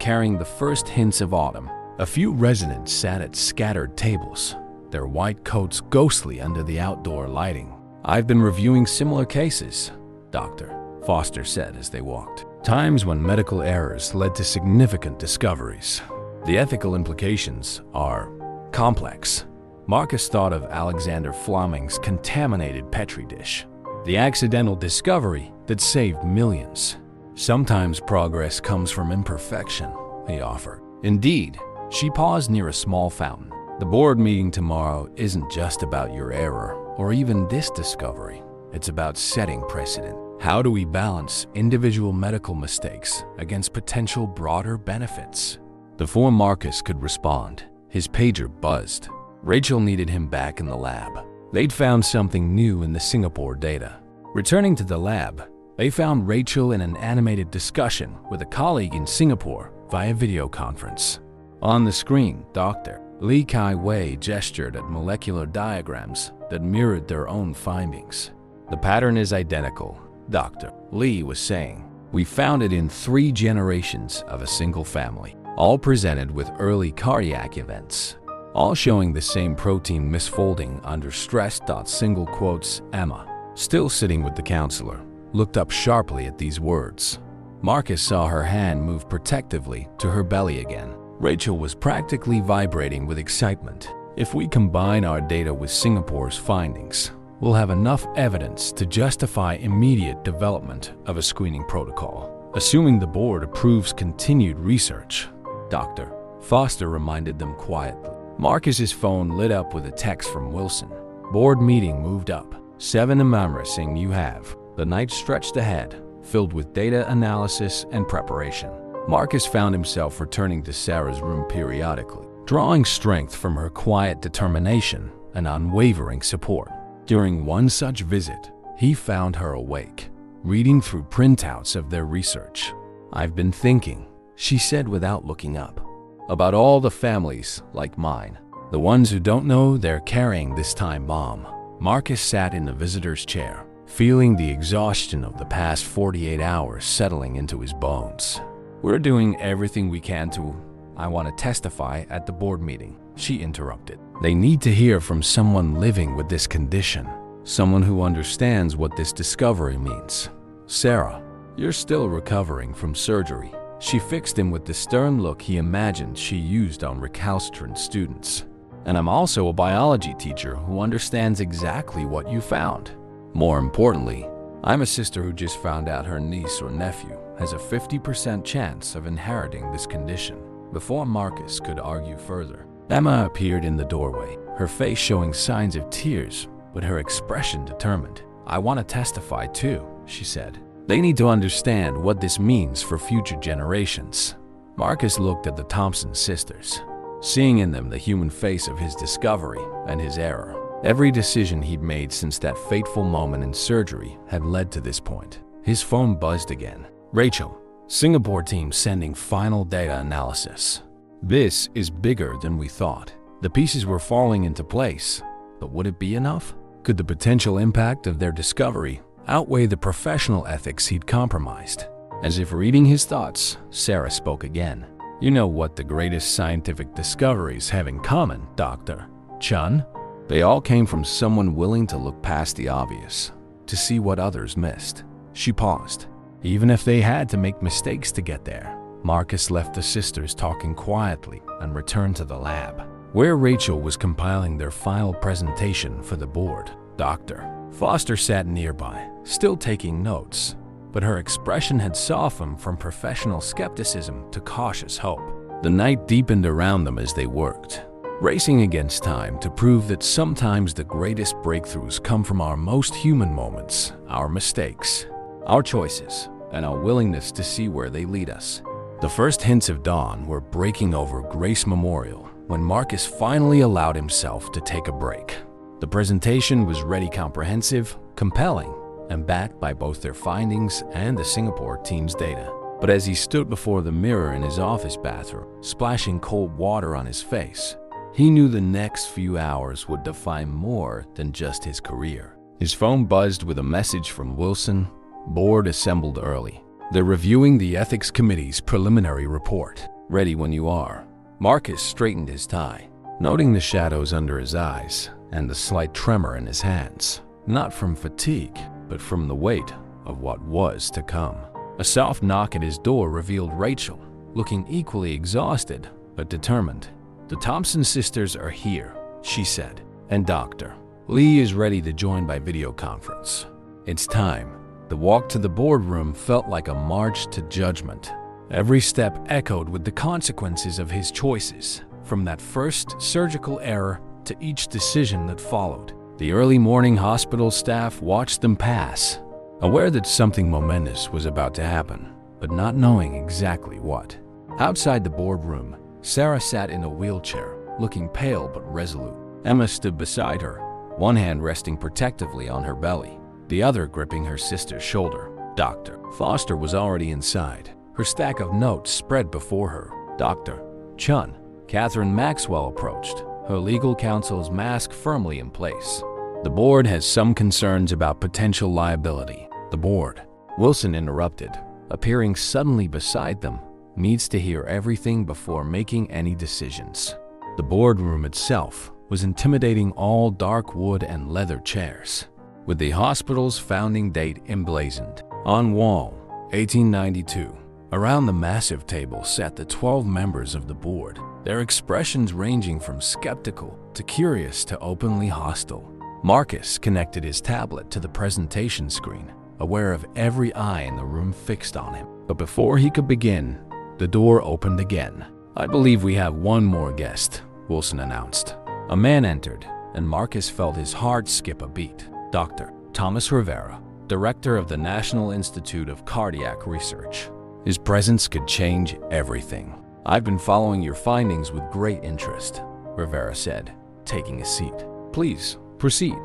carrying the first hints of autumn. A few residents sat at scattered tables, their white coats ghostly under the outdoor lighting. I've been reviewing similar cases, Dr. Foster said as they walked. Times when medical errors led to significant discoveries. The ethical implications are complex. Marcus thought of Alexander Fleming's contaminated Petri dish, the accidental discovery that saved millions. Sometimes progress comes from imperfection, he offered. Indeed, she paused near a small fountain. The board meeting tomorrow isn't just about your error or even this discovery. It's about setting precedent. How do we balance individual medical mistakes against potential broader benefits? Before Marcus could respond, his pager buzzed. Rachel needed him back in the lab. They'd found something new in the Singapore data. Returning to the lab, they found Rachel in an animated discussion with a colleague in Singapore via video conference. On the screen, Dr. Li Kai-wei gestured at molecular diagrams that mirrored their own findings. "The pattern is identical," Dr. Li was saying. "We found it in 3 generations of a single family, all presented with early cardiac events, all showing the same protein misfolding under stress." Single quotes. Emma, still sitting with the counselor, looked up sharply at these words. Marcus saw her hand move protectively to her belly again. Rachel was practically vibrating with excitement. "If we combine our data with Singapore's findings, we'll have enough evidence to justify immediate development of a screening protocol, assuming the board approves continued research," Dr. Foster reminded them quietly. Marcus's phone lit up with a text from Wilson. "Board meeting moved up. 7 embarrassing you have." The night stretched ahead, filled with data analysis and preparation. Marcus found himself returning to Sarah's room periodically, drawing strength from her quiet determination and unwavering support. During one such visit, he found her awake, reading through printouts of their research. "I've been thinking," she said without looking up, "about all the families like mine, the ones who don't know they're carrying this time bomb." Marcus sat in the visitor's chair, feeling the exhaustion of the past 48 hours settling into his bones. "We're doing everything we can to—" "I want to testify at the board meeting," she interrupted. "They need to hear from someone living with this condition, someone who understands what this discovery means." "Sarah, you're still recovering from surgery." She fixed him with the stern look he imagined she used on recalcitrant students. "And I'm also a biology teacher who understands exactly what you found. More importantly, I'm a sister who just found out her niece or nephew has a 50% chance of inheriting this condition." Before Marcus could argue further, Emma appeared in the doorway, her face showing signs of tears, but her expression determined. "I want to testify too," she said. "They need to understand what this means for future generations." Marcus looked at the Thompson sisters, seeing in them the human face of his discovery and his error. Every decision he'd made since that fateful moment in surgery had led to this point. His phone buzzed again. "Rachel, Singapore team sending final data analysis. This is bigger than we thought." The pieces were falling into place, but would it be enough? Could the potential impact of their discovery outweigh the professional ethics he'd compromised? As if reading his thoughts, Sarah spoke again. "You know what the greatest scientific discoveries have in common, Dr. Chun? They all came from someone willing to look past the obvious, to see what others missed." She paused. "Even if they had to make mistakes to get there." Marcus left the sisters talking quietly and returned to the lab, where Rachel was compiling their final presentation for the board. Dr. Foster sat nearby, still taking notes, but her expression had softened from professional skepticism to cautious hope. The night deepened around them as they worked, racing against time to prove that sometimes the greatest breakthroughs come from our most human moments, our mistakes, our choices, and our willingness to see where they lead us. The first hints of dawn were breaking over Grace Memorial when Marcus finally allowed himself to take a break. The presentation was ready, comprehensive, compelling, and backed by both their findings and the Singapore team's data. But as he stood before the mirror in his office bathroom, splashing cold water on his face, he knew the next few hours would define more than just his career. His phone buzzed with a message from Wilson. "Board assembled early. They're reviewing the ethics committee's preliminary report. Ready when you are." Marcus straightened his tie, noting the shadows under his eyes and the slight tremor in his hands, not from fatigue, but from the weight of what was to come. A soft knock at his door revealed Rachel, looking equally exhausted but determined. "The Thompson sisters are here," she said, "and Dr. Lee is ready to join by video conference. It's time." The walk to the boardroom felt like a march to judgment. Every step echoed with the consequences of his choices, from that first surgical error to each decision that followed. The early morning hospital staff watched them pass, aware that something momentous was about to happen, but not knowing exactly what. Outside the boardroom, Sarah sat in a wheelchair, looking pale but resolute. Emma stood beside her, one hand resting protectively on her belly, the other gripping her sister's shoulder. Dr. Foster was already inside, her stack of notes spread before her. Dr. Chun. Catherine Maxwell approached, her legal counsel's mask firmly in place. The board has some concerns about potential liability. The board. Wilson interrupted, appearing suddenly beside them, needs to hear everything before making any decisions. The boardroom itself was intimidating, all dark wood and leather chairs, with the hospital's founding date emblazoned. On wall, 1892. Around the massive table sat the 12 members of the board, their expressions ranging from skeptical to curious to openly hostile. Marcus connected his tablet to the presentation screen, aware of every eye in the room fixed on him. But before he could begin, the door opened again. "I believe we have one more guest," Wilson announced. A man entered, and Marcus felt his heart skip a beat. Dr. Thomas Rivera, director of the National Institute of Cardiac Research. His presence could change everything. "I've been following your findings with great interest," Rivera said, taking a seat. "Please, proceed."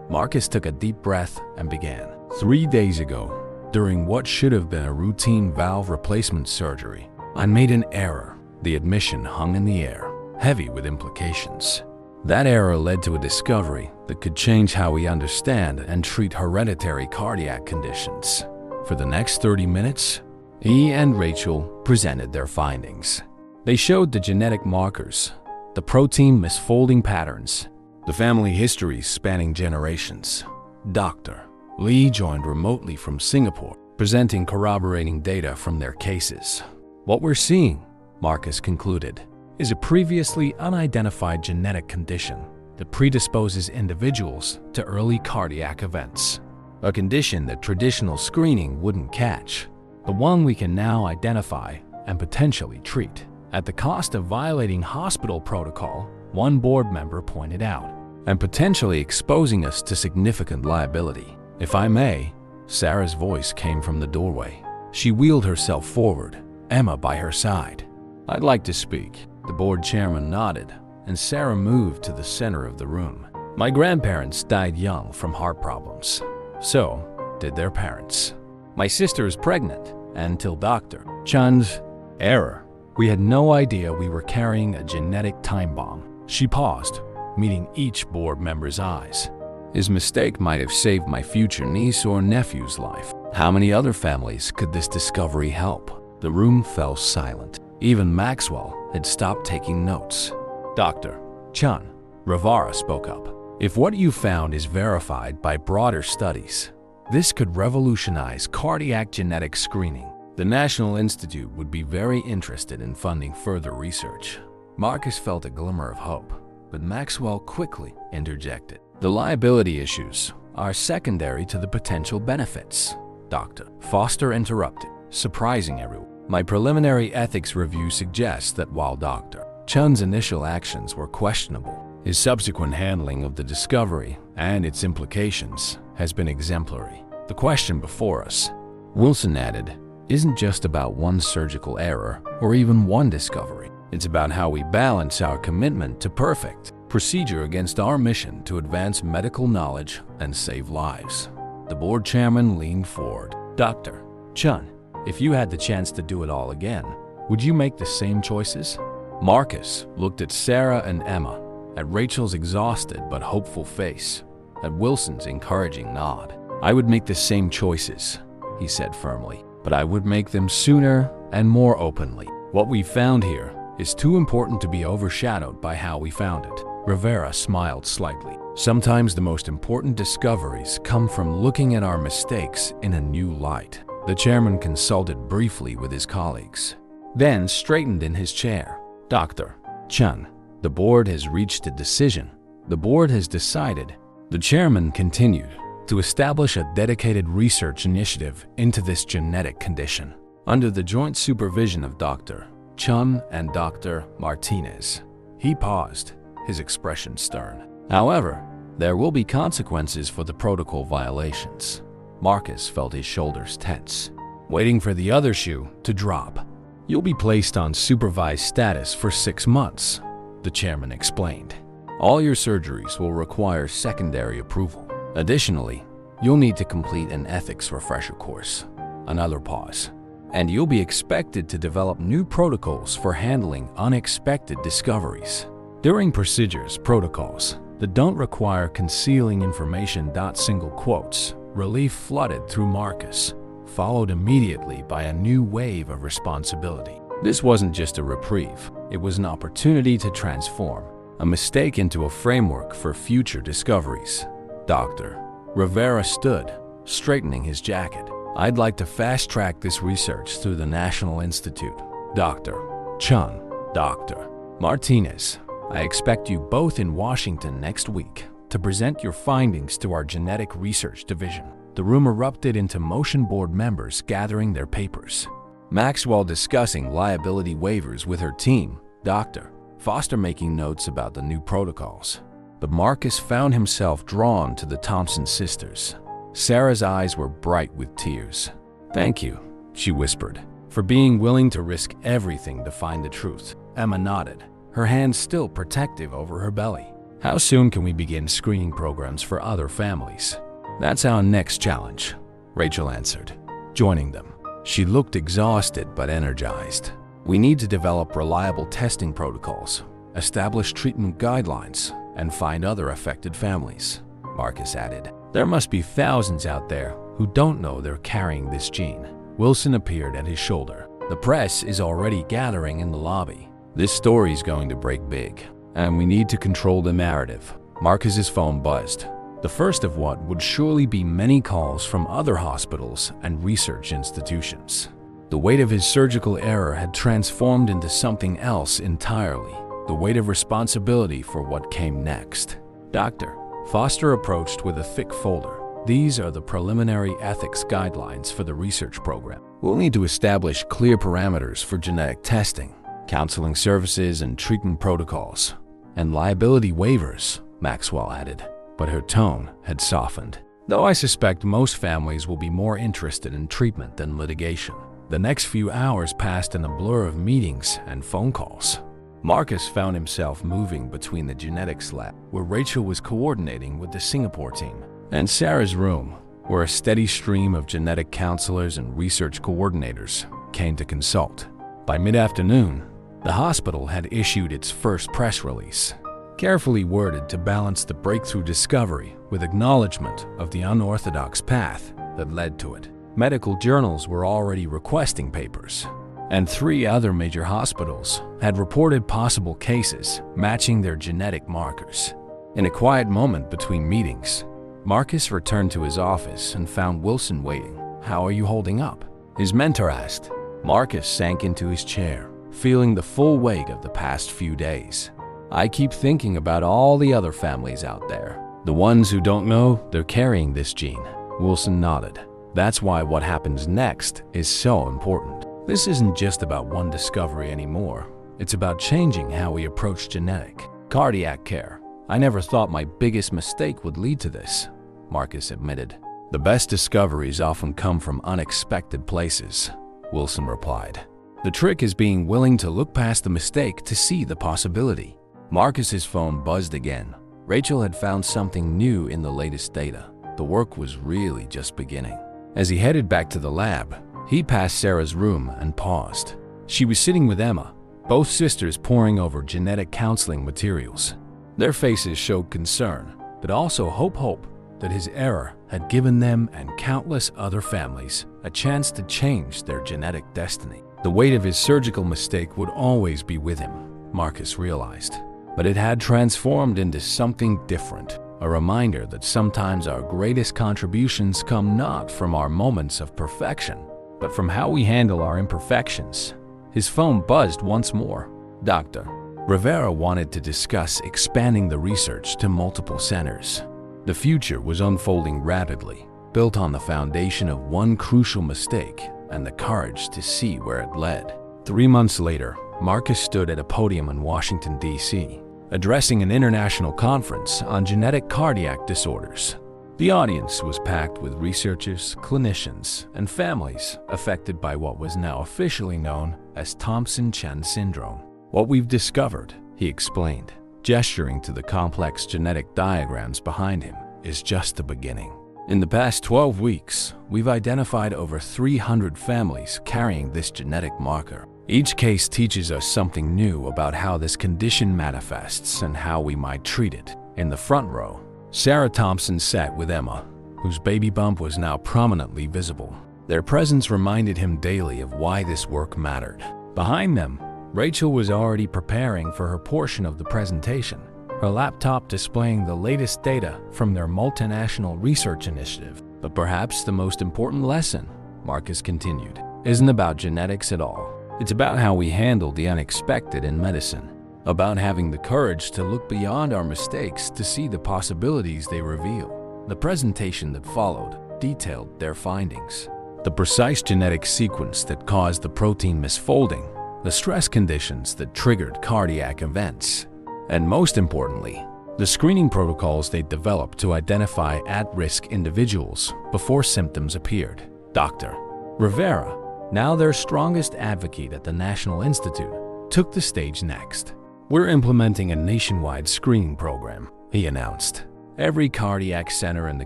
Marcus took a deep breath and began. 3 days ago, during what should have been a routine valve replacement surgery, I made an error. The admission hung in the air, heavy with implications. That error led to a discovery that could change how we understand and treat hereditary cardiac conditions. For the next 30 minutes, he and Rachel presented their findings. They showed the genetic markers, the protein misfolding patterns, the family histories spanning generations. Dr. Lee joined remotely from Singapore, presenting corroborating data from their cases. "What we're seeing," Marcus concluded, "is a previously unidentified genetic condition that predisposes individuals to early cardiac events. A condition that traditional screening wouldn't catch, but one we can now identify and potentially treat, at the cost of violating hospital protocol," one board member pointed out, "and potentially exposing us to significant liability." "If I may," Sarah's voice came from the doorway. She wheeled herself forward, Emma by her side. "I'd like to speak." The board chairman nodded, and Sarah moved to the center of the room. "My grandparents died young from heart problems. So did their parents. My sister is pregnant, and until Dr. Chun's error, we had no idea we were carrying a genetic time bomb." She paused, meeting each board member's eyes. "His mistake might have saved my future niece or nephew's life. How many other families could this discovery help?" The room fell silent. Even Maxwell had stopped taking notes. "Dr. Chun," Rivera spoke up, "if what you found is verified by broader studies, this could revolutionize cardiac genetic screening. The National Institute would be very interested in funding further research." Marcus felt a glimmer of hope, but Maxwell quickly interjected. "The liability issues are secondary to the potential benefits," Dr. Foster interrupted, surprising everyone. "My preliminary ethics review suggests that while Dr. Chun's initial actions were questionable, his subsequent handling of the discovery and its implications has been exemplary. The question before us," Wilson added, "isn't just about one surgical error or even one discovery. It's about how we balance our commitment to perfect procedure against our mission to advance medical knowledge and save lives." The board chairman leaned forward. "Dr. Chun, if you had the chance to do it all again, would you make the same choices?" Marcus looked at Sarah and Emma, at Rachel's exhausted but hopeful face, at Wilson's encouraging nod. "I would make the same choices," he said firmly, "but I would make them sooner and more openly. What we found here is too important to be overshadowed by how we found it." Rivera smiled slightly. "Sometimes the most important discoveries come from looking at our mistakes in a new light." The chairman consulted briefly with his colleagues, then straightened in his chair. "Dr. Chun, the board has reached a decision. The board has decided," the chairman continued, "to establish a dedicated research initiative into this genetic condition, under the joint supervision of Dr. Chun and Dr. Martinez." He paused, his expression stern. "However, there will be consequences for the protocol violations." Marcus felt his shoulders tense, waiting for the other shoe to drop. "You'll be placed on supervised status for 6 months, the chairman explained. "All your surgeries will require secondary approval. Additionally, you'll need to complete an ethics refresher course." Another pause. and you'll be expected to develop new protocols for handling unexpected discoveries. During procedures protocols that don't require concealing information. Single quotes. Relief flooded through Marcus, followed immediately by a new wave of responsibility. This wasn't just a reprieve, it was an opportunity to transform a mistake into a framework for future discoveries. Dr. Rivera stood, straightening his jacket. I'd like to fast-track this research through the National Institute. Dr. Chun. Dr. Martinez, I expect you both in Washington next week to present your findings to our Genetic Research Division. The room erupted into motion board members gathering their papers. Maxwell discussing liability waivers with her team, Dr. Foster making notes about the new protocols. But Marcus found himself drawn to the Thompson sisters. Sarah's eyes were bright with tears. "Thank you," she whispered, "for being willing to risk everything to find the truth." Emma nodded, her hands still protective over her belly. "How soon can we begin screening programs for other families?" "That's our next challenge," Rachel answered, joining them. She looked exhausted but energized. "We need to develop reliable testing protocols, establish treatment guidelines, and find other affected families," Marcus added. "There must be thousands out there who don't know they're carrying this gene." Wilson appeared at his shoulder. "The press is already gathering in the lobby. This story's going to break big, and we need to control the narrative." Marcus's phone buzzed, the first of what would surely be many calls from other hospitals and research institutions. The weight of his surgical error had transformed into something else entirely, the weight of responsibility for what came next. "Doctor," Foster approached with a thick folder. "These are the preliminary ethics guidelines for the research program. We'll need to establish clear parameters for genetic testing, counseling services and treatment protocols, and liability waivers," Maxwell added, but her tone had softened. "Though I suspect most families will be more interested in treatment than litigation." The next few hours passed in a blur of meetings and phone calls. Marcus found himself moving between the genetics lab, where Rachel was coordinating with the Singapore team, and Sarah's room, where a steady stream of genetic counselors and research coordinators came to consult. By mid-afternoon, the hospital had issued its first press release, carefully worded to balance the breakthrough discovery with acknowledgement of the unorthodox path that led to it. Medical journals were already requesting papers, and 3 other major hospitals had reported possible cases matching their genetic markers. In a quiet moment between meetings, Marcus returned to his office and found Wilson waiting. "How are you holding up?" his mentor asked. Marcus sank into his chair, feeling the full weight of the past few days. "I keep thinking about all the other families out there, the ones who don't know they're carrying this gene." Wilson nodded. "That's why what happens next is so important. This isn't just about one discovery anymore. It's about changing how we approach genetic cardiac care. I never thought my biggest mistake would lead to this," Marcus admitted. "The best discoveries often come from unexpected places," Wilson replied. "The trick is being willing to look past the mistake to see the possibility." Marcus's phone buzzed again. Rachel had found something new in the latest data. The work was really just beginning. As he headed back to the lab, he passed Sarah's room and paused. She was sitting with Emma, both sisters poring over genetic counseling materials. Their faces showed concern, but also hope that his error had given them and countless other families a chance to change their genetic destiny. The weight of his surgical mistake would always be with him, Marcus realized, but it had transformed into something different. A reminder that sometimes our greatest contributions come not from our moments of perfection, but from how we handle our imperfections. His phone buzzed once more. Dr. Rivera wanted to discuss expanding the research to multiple centers. The future was unfolding rapidly, built on the foundation of one crucial mistake and the courage to see where it led. 3 months later, Marcus stood at a podium in Washington, D.C., addressing an international conference on genetic cardiac disorders. The audience was packed with researchers, clinicians, and families affected by what was now officially known as Thompson-Chan syndrome. "What we've discovered," he explained, gesturing to the complex genetic diagrams behind him, "is just the beginning. In the past 12 weeks, we've identified over 300 families carrying this genetic marker. Each case teaches us something new about how this condition manifests and how we might treat it. In the front row, Sarah Thompson sat with Emma, whose baby bump was now prominently visible. Their presence reminded him daily of why this work mattered. Behind them, Rachel was already preparing for her portion of the presentation, her laptop displaying the latest data from their multinational research initiative. But perhaps the most important lesson, Marcus continued, isn't about genetics at all. It's about how we handle the unexpected in medicine, about having the courage to look beyond our mistakes to see the possibilities they reveal. The presentation that followed detailed their findings. The precise genetic sequence that caused the protein misfolding, the stress conditions that triggered cardiac events, and most importantly, the screening protocols they developed to identify at-risk individuals before symptoms appeared. Dr. Rivera, now their strongest advocate at the National Institute, took the stage next. "We're implementing a nationwide screening program," he announced. "Every cardiac center in the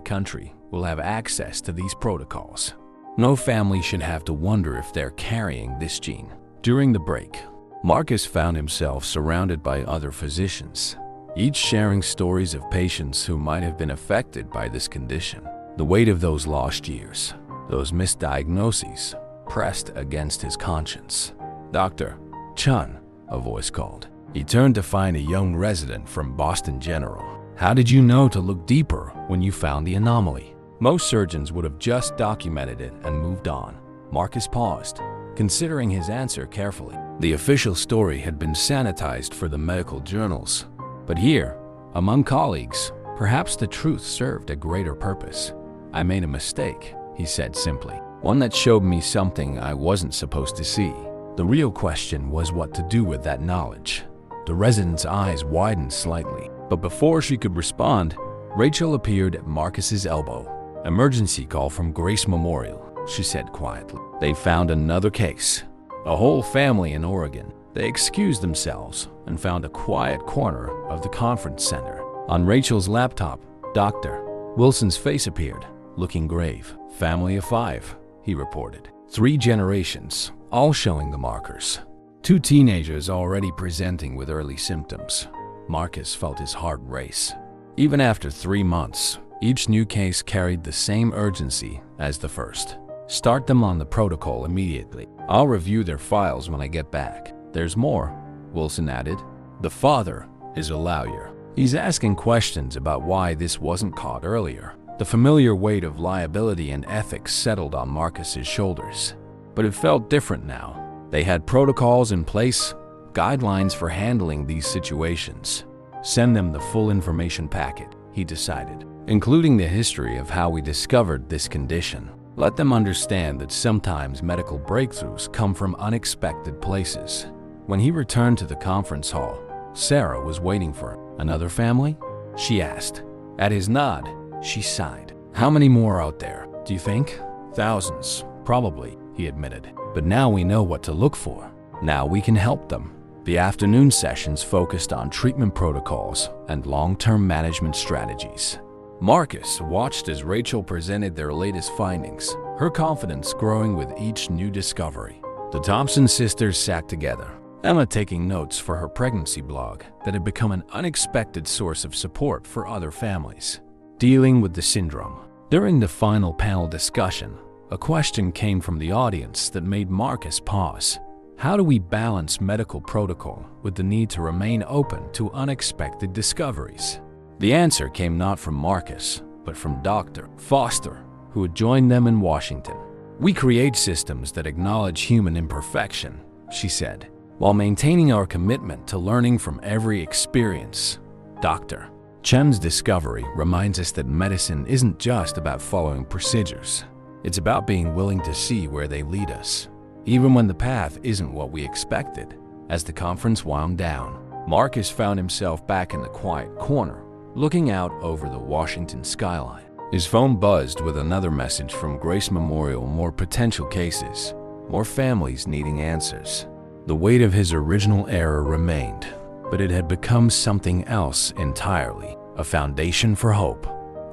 country will have access to these protocols. No family should have to wonder if they're carrying this gene." During the break, Marcus found himself surrounded by other physicians, each sharing stories of patients who might have been affected by this condition. The weight of those lost years, those misdiagnoses, pressed against his conscience. "Dr. Chun," a voice called. He turned to find a young resident from Boston General. "How did you know to look deeper when you found the anomaly?" Most surgeons would have just documented it and moved on. Marcus paused, considering his answer carefully. The official story had been sanitized for the medical journals, but here, among colleagues, perhaps the truth served a greater purpose. "I made a mistake," he said simply. "One that showed me something I wasn't supposed to see." The real question was what to do with that knowledge. The resident's eyes widened slightly, but before she could respond, Rachel appeared at Marcus's elbow. "Emergency call from Grace Memorial," she said quietly. "They found another case. A whole family in Oregon." They excused themselves and found a quiet corner of the conference center. On Rachel's laptop, Dr. Wilson's face appeared, looking grave. "Family of 5, he reported. 3 generations, all showing the markers. 2 teenagers already presenting with early symptoms." Marcus felt his heart race. Even after 3 months, each new case carried the same urgency as the first. "Start them on the protocol immediately. I'll review their files when I get back." "There's more," Wilson added. "The father is a lawyer. He's asking questions about why this wasn't caught earlier." The familiar weight of liability and ethics settled on Marcus's shoulders. But it felt different now. They had protocols in place, guidelines for handling these situations. "Send them the full information packet," he decided, "including the history of how we discovered this condition. Let them understand that sometimes medical breakthroughs come from unexpected places." When he returned to the conference hall, Sarah was waiting for him. "Another family?" she asked. At his nod, she sighed. "How many more out there, do you think?" "Thousands, probably," he admitted. "But now we know what to look for. Now we can help them." The afternoon sessions focused on treatment protocols and long-term management strategies. Marcus watched as Rachel presented their latest findings, her confidence growing with each new discovery. The Thompson sisters sat together, Emma taking notes for her pregnancy blog that had become an unexpected source of support for other families dealing with the syndrome. During the final panel discussion, a question came from the audience that made Marcus pause. How do we balance medical protocol with the need to remain open to unexpected discoveries? The answer came not from Marcus, but from Dr. Foster, who had joined them in Washington. "We create systems that acknowledge human imperfection," she said, "while maintaining our commitment to learning from every experience." Dr. Chen's discovery reminds us that medicine isn't just about following procedures. It's about being willing to see where they lead us, even when the path isn't what we expected. As the conference wound down, Marcus found himself back in the quiet corner, looking out over the Washington skyline. His phone buzzed with another message from Grace Memorial: more potential cases, more families needing answers. The weight of his original error remained, but it had become something else entirely, a foundation for hope.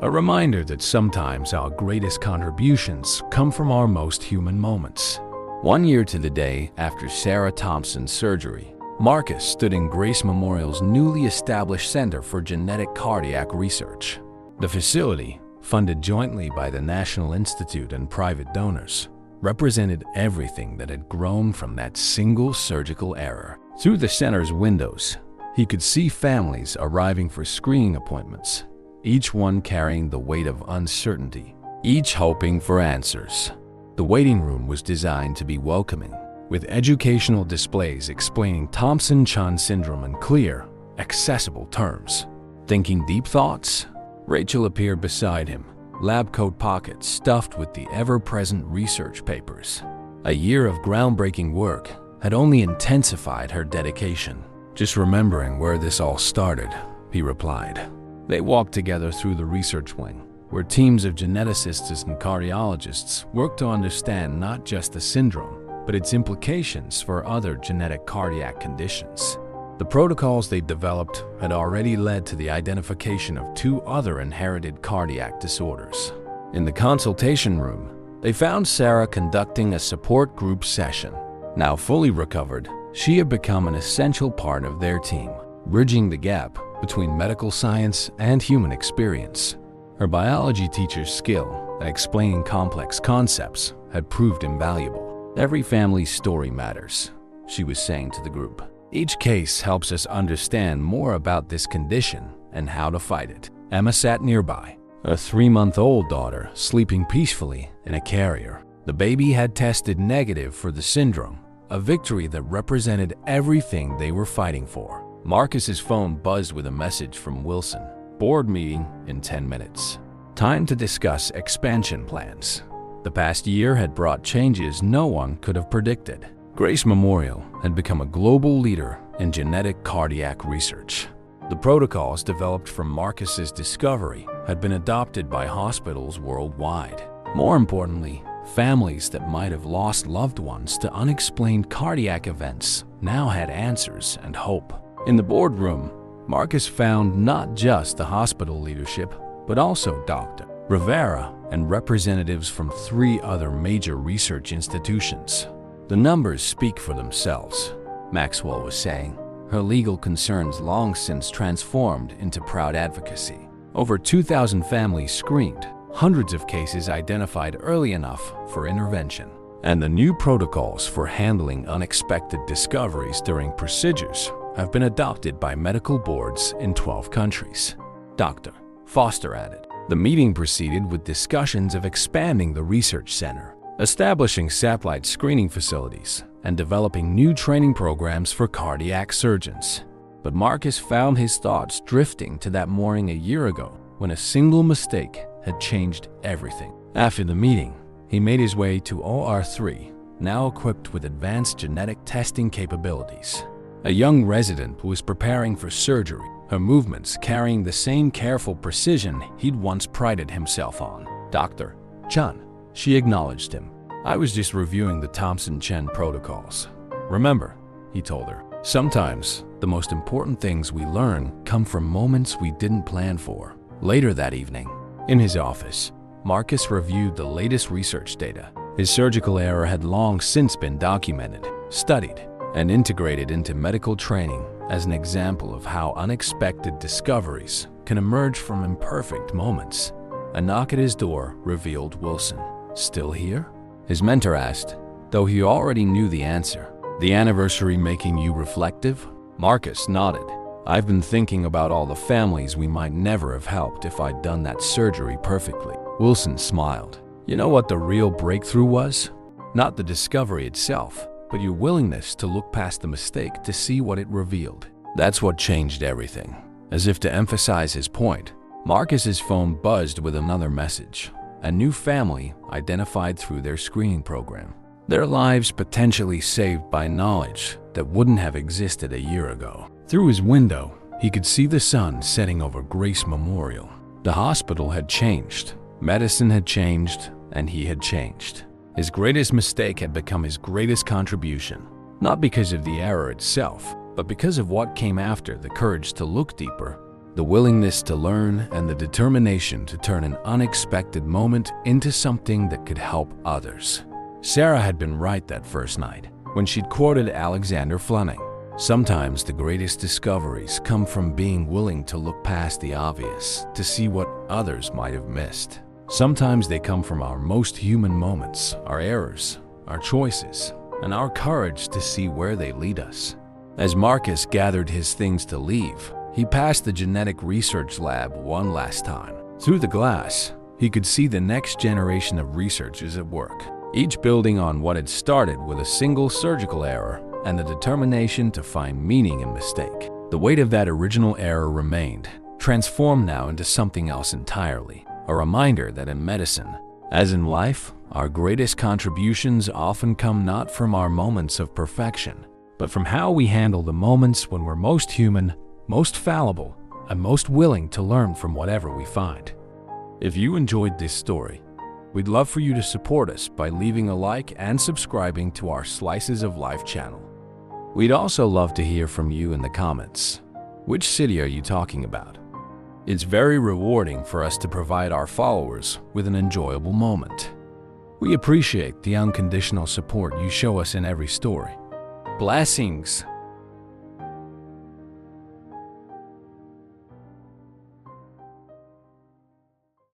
A reminder that sometimes our greatest contributions come from our most human moments. 1 year to the day after Sarah Thompson's surgery, Marcus stood in Grace Memorial's newly established Center for Genetic Cardiac Research. The facility, funded jointly by the National Institute and private donors, represented everything that had grown from that single surgical error. Through the center's windows, he could see families arriving for screening appointments, each one carrying the weight of uncertainty, each hoping for answers. The waiting room was designed to be welcoming, with educational displays explaining Thompson-Chun syndrome in clear, accessible terms. Thinking deep thoughts? Rachel appeared beside him, lab coat pockets stuffed with the ever-present research papers. A year of groundbreaking work had only intensified her dedication. "Just remembering where this all started," he replied. They walked together through the research wing, where teams of geneticists and cardiologists worked to understand not just the syndrome, but its implications for other genetic cardiac conditions. The protocols they developed had already led to the identification of 2 other inherited cardiac disorders. In the consultation room, they found Sarah conducting a support group session. Now fully recovered, she had become an essential part of their team, bridging the gap between medical science and human experience. Her biology teacher's skill at explaining complex concepts had proved invaluable. "Every family's story matters," she was saying to the group. "Each case helps us understand more about this condition and how to fight it." Emma sat nearby, a 3-month-old daughter sleeping peacefully in a carrier. The baby had tested negative for the syndrome, a victory that represented everything they were fighting for. Marcus's phone buzzed with a message from Wilson. "Board meeting in 10 minutes. Time to discuss expansion plans." The past year had brought changes no one could have predicted. Grace Memorial had become a global leader in genetic cardiac research. The protocols developed from Marcus's discovery had been adopted by hospitals worldwide. More importantly, families that might have lost loved ones to unexplained cardiac events now had answers and hope. In the boardroom, Marcus found not just the hospital leadership, but also Dr. Rivera and representatives from 3 other major research institutions. "The numbers speak for themselves," Maxwell was saying, her legal concerns long since transformed into proud advocacy. Over 2,000 families screened, hundreds of cases identified early enough for intervention, and the new protocols for handling unexpected discoveries during procedures have been adopted by medical boards in 12 countries. Dr. Foster added. The meeting proceeded with discussions of expanding the research center, establishing satellite screening facilities, and developing new training programs for cardiac surgeons. But Marcus found his thoughts drifting to that morning a year ago when a single mistake had changed everything. After the meeting, he made his way to OR3, now equipped with advanced genetic testing capabilities. A young resident was preparing for surgery, her movements carrying the same careful precision he'd once prided himself on. "Dr. Chun," she acknowledged him. "I was just reviewing the Thompson-Chen protocols." "Remember," he told her, "sometimes the most important things we learn come from moments we didn't plan for." Later that evening, in his office, Marcus reviewed the latest research data. His surgical error had long since been documented, studied, and integrated into medical training as an example of how unexpected discoveries can emerge from imperfect moments. A knock at his door revealed Wilson. "Still here?" his mentor asked, though he already knew the answer. "The anniversary making you reflective?" Marcus nodded. "I've been thinking about all the families we might never have helped if I'd done that surgery perfectly." Wilson smiled. "You know what the real breakthrough was? Not the discovery itself, but your willingness to look past the mistake to see what it revealed. That's what changed everything." As if to emphasize his point, Marcus's phone buzzed with another message. A new family identified through their screening program. Their lives potentially saved by knowledge that wouldn't have existed a year ago. Through his window, he could see the sun setting over Grace Memorial. The hospital had changed, medicine had changed, and he had changed. His greatest mistake had become his greatest contribution, not because of the error itself, but because of what came after: the courage to look deeper, the willingness to learn, and the determination to turn an unexpected moment into something that could help others. Sarah had been right that first night when she'd quoted Alexander Fleming. Sometimes the greatest discoveries come from being willing to look past the obvious to see what others might have missed. Sometimes they come from our most human moments, our errors, our choices, and our courage to see where they lead us. As Marcus gathered his things to leave, he passed the genetic research lab one last time. Through the glass, he could see the next generation of researchers at work, each building on what had started with a single surgical error and the determination to find meaning in mistake. The weight of that original error remained, transformed now into something else entirely, a reminder that in medicine, as in life, our greatest contributions often come not from our moments of perfection, but from how we handle the moments when we're most human, most fallible, and most willing to learn from whatever we find. If you enjoyed this story, we'd love for you to support us by leaving a like and subscribing to our Slices of Life channel. We'd also love to hear from you in the comments. Which city are you talking about? It's very rewarding for us to provide our followers with an enjoyable moment. We appreciate the unconditional support you show us in every story. Blessings!